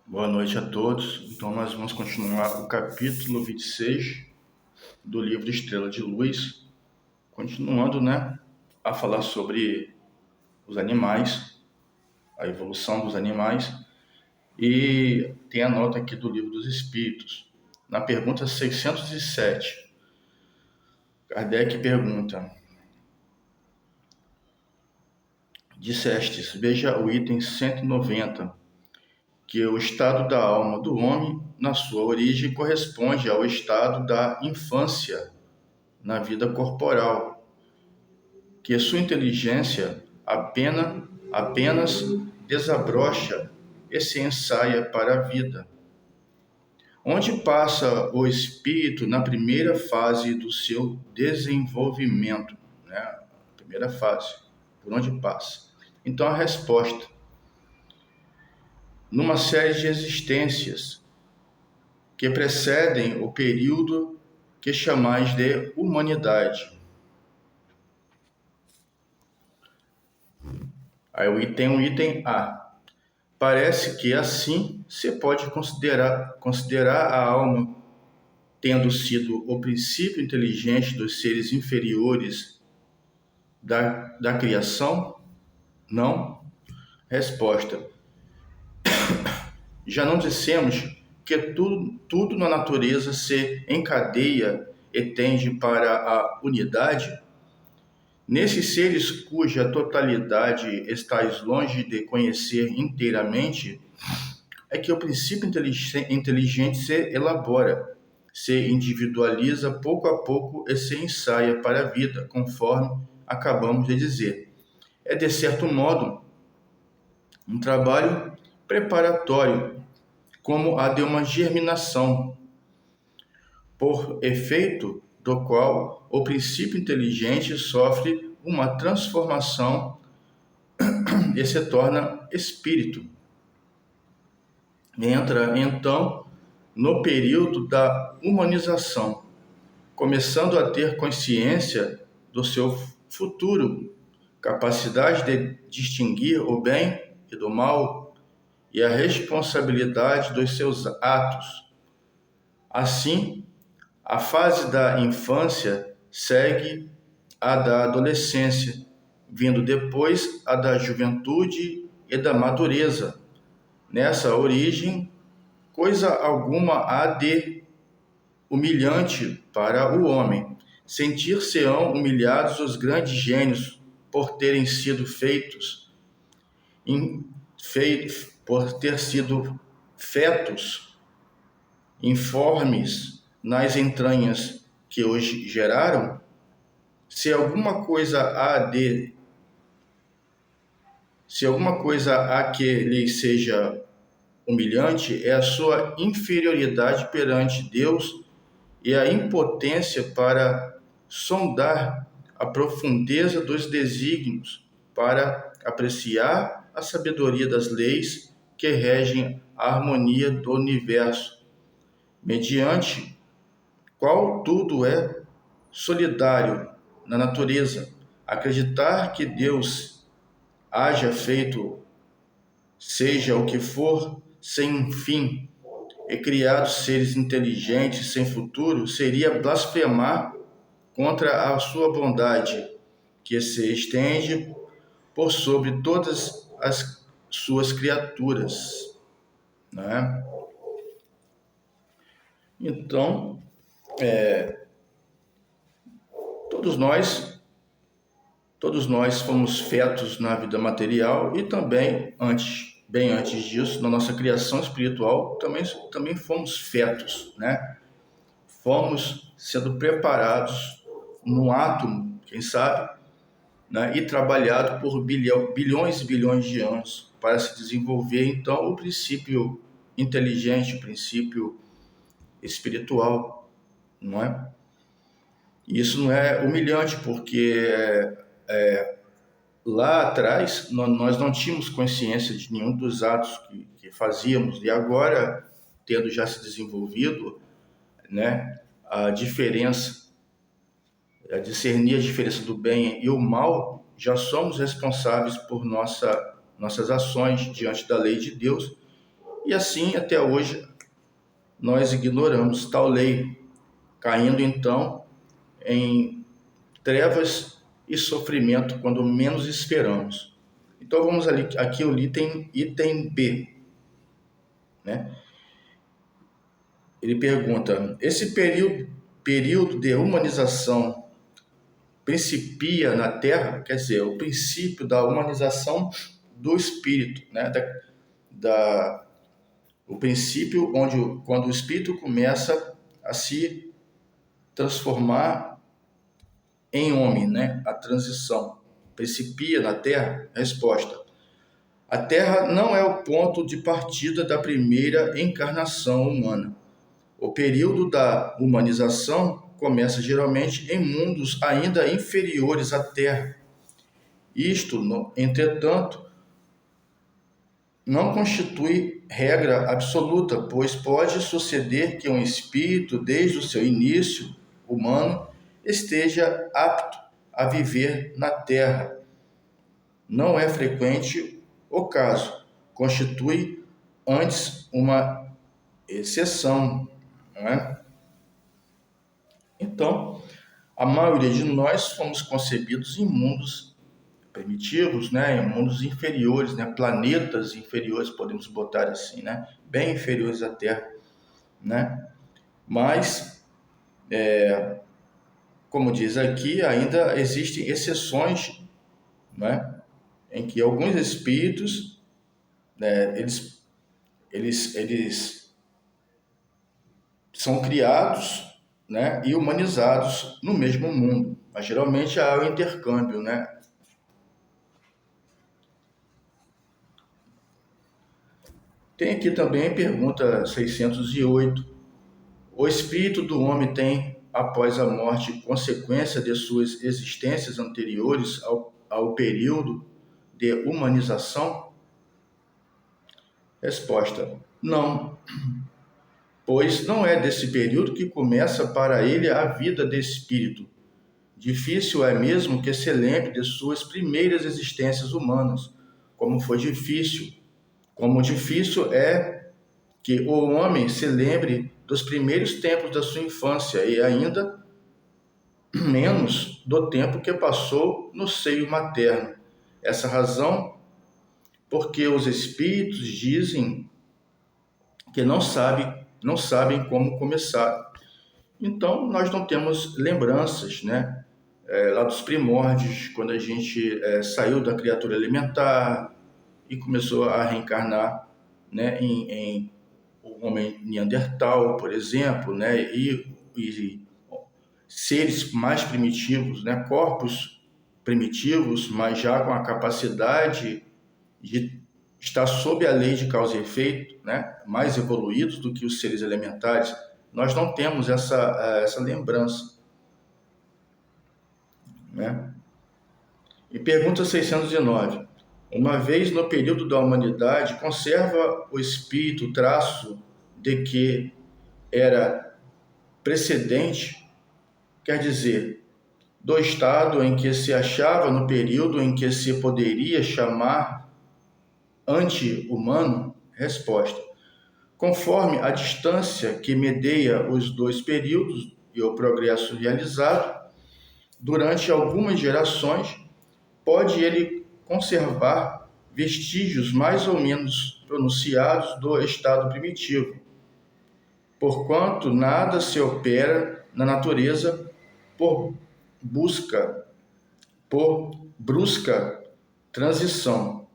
Boa noite a todos. Então, nós vamos continuar o capítulo 26 do livro Estrela de Luz, continuando, a falar sobre os animais, a evolução dos animais, e tem a nota aqui do Livro dos Espíritos. Na pergunta 607, Kardec pergunta: Dissestes, veja o item 190, que o estado da alma do homem, na sua origem, corresponde ao estado da infância na vida corporal, que sua inteligência apenas desabrocha e se ensaia para a vida. Onde passa o espírito na primeira fase do seu desenvolvimento, né? Primeira fase, por onde passa? Então a resposta: numa série de existências que precedem o período que chamais de humanidade. Aí tem um item A. Parece que assim se pode considerar a alma tendo sido o princípio inteligente dos seres inferiores da criação? Não? Resposta: já não dissemos que tudo na natureza se encadeia e tende para a unidade? Nesses seres cuja totalidade estáis longe de conhecer inteiramente, é que o princípio inteligente se elabora, se individualiza pouco a pouco e se ensaia para a vida, conforme acabamos de dizer. É, de certo modo, um trabalho preparatório, como a de uma germinação, por efeito do qual o princípio inteligente sofre uma transformação e se torna espírito. Entra, então, no período da humanização, começando a ter consciência do seu futuro, capacidade de distinguir o bem e do mal e a responsabilidade dos seus atos. Assim, a fase da infância segue a da adolescência, vindo depois a da juventude e da madureza. Nessa origem, coisa alguma há de humilhante para o homem. Sentir-se-ão humilhados os grandes gênios por terem sido por ter sido fetos informes nas entranhas que hoje geraram. Se alguma coisa há que lhe seja humilhante, é a sua inferioridade perante Deus e a impotência para sondar a profundeza dos desígnios, para apreciar a sabedoria das leis que regem a harmonia do universo, mediante qual tudo é solidário na natureza. Acreditar que Deus haja feito seja o que for, sem fim, e criado seres inteligentes sem futuro, seria blasfemar contra a sua bondade, que se estende por sobre todas as suas criaturas, né? Então, todos nós fomos fetos na vida material e também bem antes disso, na nossa criação espiritual, também fomos fetos, né? Fomos sendo preparados no átomo, quem sabe, né? E trabalhado por bilhões e bilhões de anos para se desenvolver, então, o princípio inteligente, o princípio espiritual, não é? E isso não é humilhante, porque lá atrás nós não tínhamos consciência de nenhum dos atos que fazíamos, e agora, tendo já se desenvolvido, né, a diferença, a discernir a diferença do bem e o mal, já somos responsáveis por nossas ações diante da lei de Deus, E assim, até hoje, nós ignoramos tal lei, caindo então em trevas e sofrimento quando menos esperamos. Então vamos ali, aqui o item B, né? Ele pergunta: esse período de humanização principia na Terra, quer dizer, o princípio da humanização do espírito, né? O princípio quando o espírito começa a se transformar em homem, né? A transição principia na Terra? Resposta: a Terra não é o ponto de partida da primeira encarnação humana. O período da humanização começa geralmente em mundos ainda inferiores à Terra. Isto, entretanto, não constitui regra absoluta, pois pode suceder que um espírito, desde o seu início humano, esteja apto a viver na Terra. Não é frequente o caso, constitui antes uma exceção, não é? Então, a maioria de nós fomos concebidos em mundos primitivos, né, em mundos inferiores, né, planetas inferiores, podemos botar assim, né, bem inferiores à Terra, né? Mas, como diz aqui, ainda existem exceções, né, em que alguns espíritos, né, eles são criados, né, e humanizados no mesmo mundo, mas geralmente há o intercâmbio, né? Tem aqui também a pergunta 608. O espírito do homem tem, após a morte, consequência de suas existências anteriores ao período de humanização? Resposta: não, pois não é desse período que começa para ele a vida de espírito. Difícil é mesmo que se lembre de suas primeiras existências humanas, como difícil é que o homem se lembre dos primeiros tempos da sua infância e ainda menos do tempo que passou no seio materno. Essa razão porque os espíritos dizem que não sabem como começar. Então, nós não temos lembranças, né? Lá dos primórdios, quando a gente saiu da criatura elementar e começou a reencarnar, né, em o homem neandertal, por exemplo, né, e seres mais primitivos, né, corpos primitivos, mas já com a capacidade de estar sob a lei de causa e efeito, né, mais evoluídos do que os seres elementares. Nós não temos essa lembrança, né? E pergunta 609. Uma vez no período da humanidade, conserva o espírito o traço de que era precedente, quer dizer, do estado em que se achava no período em que se poderia chamar anti-humano? Resposta: conforme a distância que medeia os dois períodos e o progresso realizado, durante algumas gerações, pode ele conservar vestígios mais ou menos pronunciados do estado primitivo, porquanto nada se opera na natureza por brusca transição.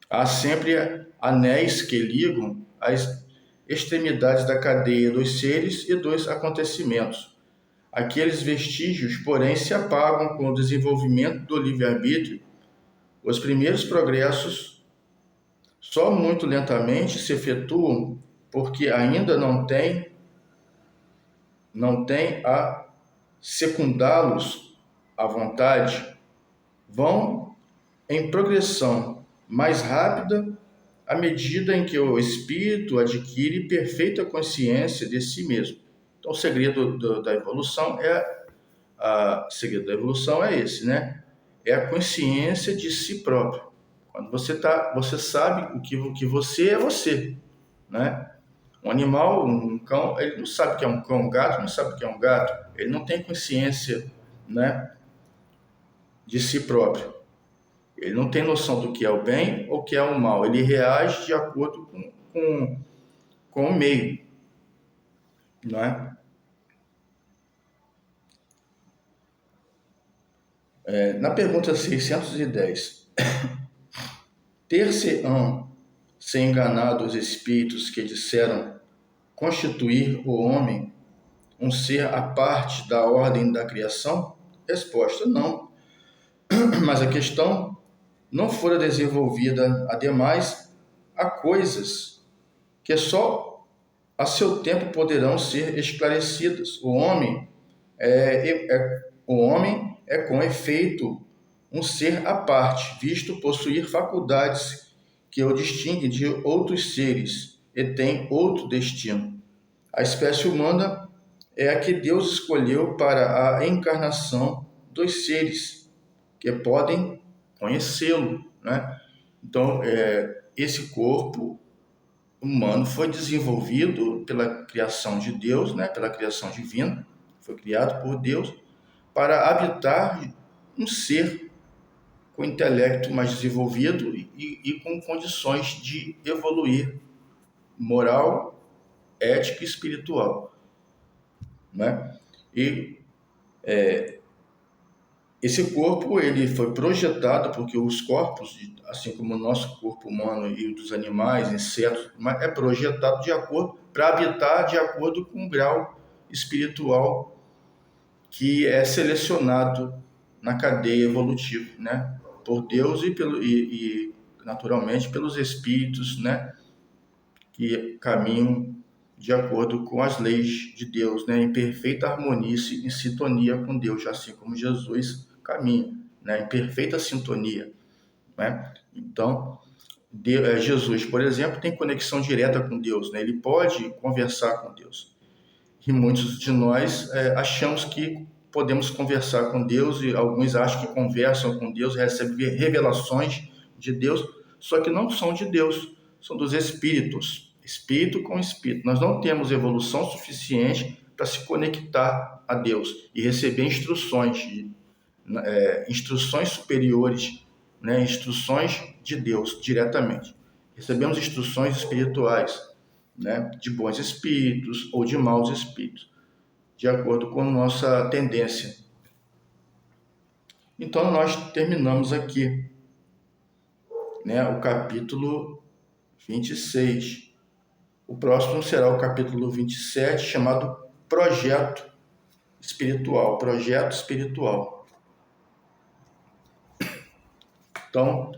Há sempre anéis que ligam as extremidades da cadeia dos seres e dos acontecimentos. Aqueles vestígios, porém, se apagam com o desenvolvimento do livre-arbítrio. Os primeiros progressos só muito lentamente se efetuam porque ainda não tem a secundá-los à vontade. Vão em progressão mais rápida à medida em que o espírito adquire perfeita consciência de si mesmo. Então, o segredo da evolução é esse, né? É a consciência de si próprio. Quando você sabe o que você é você. né? Um animal, um cão, ele não sabe o que é um cão, um gato não sabe o que é um gato, ele não tem consciência, né, de si próprio. Ele não tem noção do que é o bem ou o que é o mal. Ele reage de acordo com o meio, né? Na pergunta 610, ter-se-ão se enganado os espíritos que disseram constituir o homem um ser à parte da ordem da criação? Resposta: não. Mas a questão não fora desenvolvida. Ademais, há coisas que só a seu tempo poderão ser esclarecidas. O homem é com efeito um ser à parte, visto possuir faculdades que o distinguem de outros seres e tem outro destino. A espécie humana é a que Deus escolheu para a encarnação dos seres que podem conhecê-lo, né? Então, esse corpo humano foi desenvolvido pela criação de Deus, né? Pela criação divina, foi criado por Deus para habitar um ser com intelecto mais desenvolvido e com condições de evoluir moral, ética e espiritual, né? E esse corpo ele foi projetado porque os corpos, assim como o nosso corpo humano e o dos animais, insetos, é projetado de acordo para habitar de acordo com o grau espiritual que é selecionado na cadeia evolutiva, né? Por Deus e naturalmente pelos espíritos, né? Que caminham de acordo com as leis de Deus, né? Em perfeita harmonia, em sintonia com Deus, assim como Jesus caminha, né? Em perfeita sintonia, né? Então, Jesus, por exemplo, tem conexão direta com Deus, né? Ele pode conversar com Deus. E muitos de nós achamos que podemos conversar com Deus, e alguns acham que conversam com Deus, recebem revelações de Deus, só que não são de Deus, são dos espíritos, espírito com espírito. Nós não temos evolução suficiente para se conectar a Deus e receber instruções superiores, né? Instruções de Deus diretamente. Recebemos instruções espirituais, né? De bons espíritos ou de maus espíritos, de acordo com nossa tendência. Então, nós terminamos aqui, né, o capítulo 26. O próximo será o capítulo 27, chamado Projeto Espiritual. Projeto Espiritual. Então,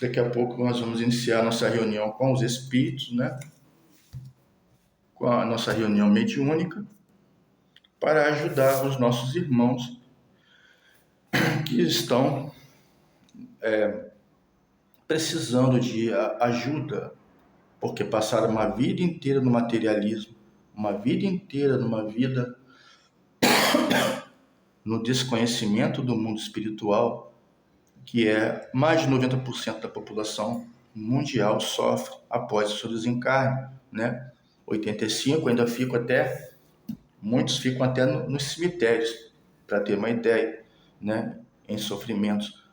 daqui a pouco nós vamos iniciar nossa reunião com os espíritos, né? Com a nossa reunião mediúnica, para ajudar os nossos irmãos que estão precisando de ajuda, porque passaram uma vida inteira no materialismo, uma vida inteira numa vida no desconhecimento do mundo espiritual, que é mais de 90% da população mundial sofre após o seu desencarne, né? 85% ainda muitos ficam até nos cemitérios, para ter uma ideia, né? Em sofrimentos,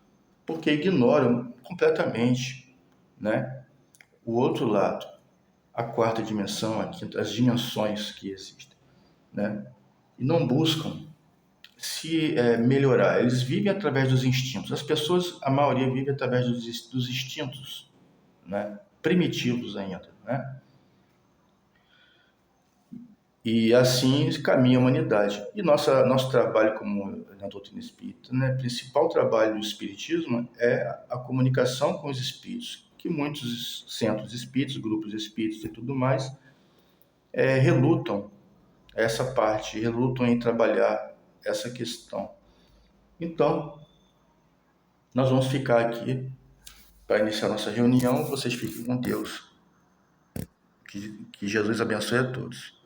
porque ignoram completamente, né? O outro lado, a quarta dimensão, as dimensões que existem, né? E não buscam se melhorar. Eles vivem através dos instintos. As pessoas, a maioria, vive através dos instintos, né? Primitivos ainda, né? E assim caminha a humanidade. E nosso trabalho como na doutrina espírita, né? O principal trabalho do espiritismo é a comunicação com os espíritos, que muitos centros espíritas, grupos espíritas e tudo mais, relutam essa parte, relutam em trabalhar essa questão. Então, nós vamos ficar aqui para iniciar nossa reunião. Vocês fiquem com Deus. Que Jesus abençoe a todos.